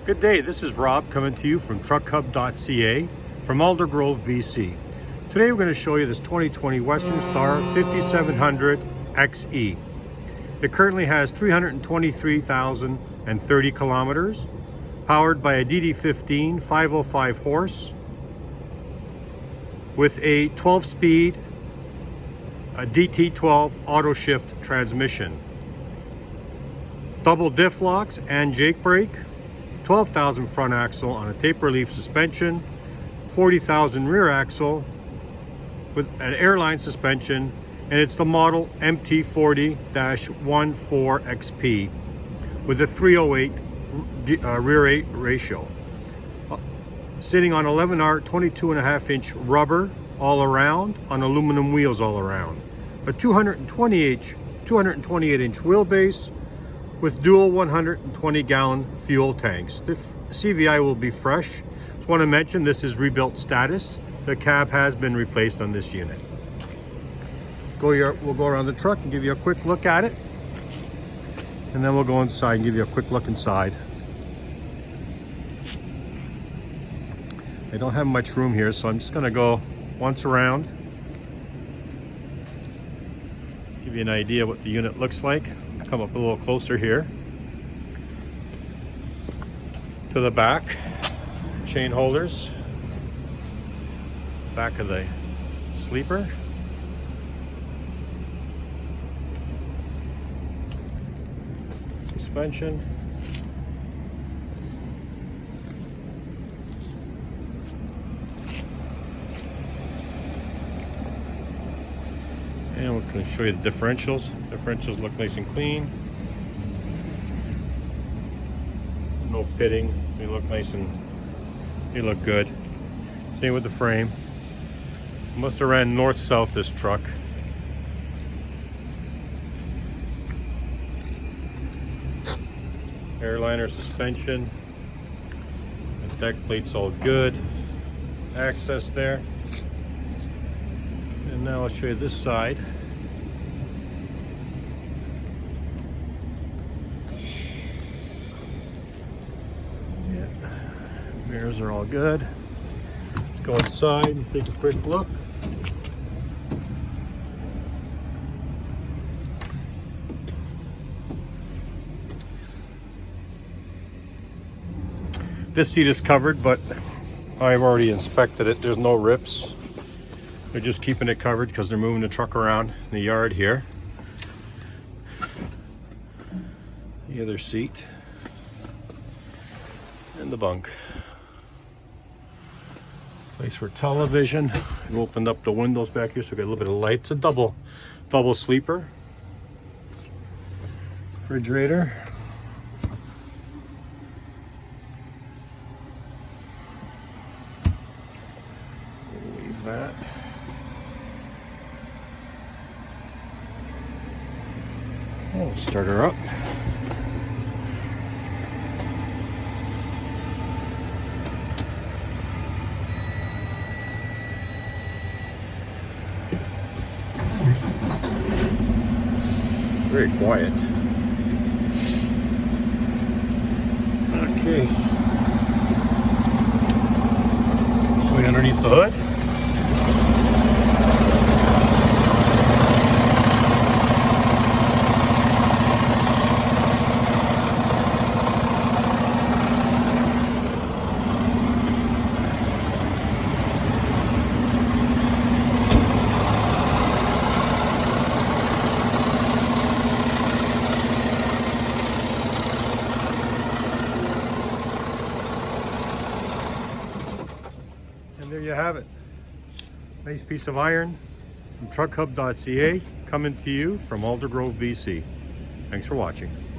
Good day, this is Rob coming to you from truckhub.ca from Aldergrove, BC. Today we're going to show you this 2020 Western Star 5700 XE. It currently has 323,030 kilometers, powered by a DD15 505 horse with a 12-speed DT12 auto shift transmission, double diff locks and jake brake, 12,000 front axle on a taper leaf suspension, 40,000 rear axle with an airline suspension, and it's the model MT40-14XP with a 308 rear 8 ratio. Sitting on 11R 22.5-inch rubber all around on aluminum wheels all around. A 228-inch wheelbase with dual 120-gallon fuel tanks. The CVI will be fresh. Just want to mention this is rebuilt status. The cab has been replaced on this unit. We'll go around the truck and give you a quick look at it, and then we'll go inside and give you a quick look inside. I don't have much room here, so I'm just going to go once around, give you an idea what the unit looks like. Come up a little closer here to the back. Chain holders, back of the sleeper, suspension, and we're going to show you the differentials. Differentials look nice and clean. No pitting. They look nice and they look good. Same with the frame. Must have ran north-south this truck. Airliner suspension. The deck plate's all good. Access there. And now I'll show you this side. Yeah, mirrors are all good. Let's go inside and take a quick look. This seat is covered, but I've already inspected it. There's no rips. They're just keeping it covered because they're moving the truck around in the yard here. The other seat and the bunk. Place for television. We opened up the windows back here so we got a little bit of light. It's a double sleeper. Refrigerator. We'll leave that. We'll start her up. Very quiet. Okay. Show you underneath the hood. And there you have it. Nice piece of iron from truckhub.ca, coming to you from Aldergrove, BC. Thanks for watching.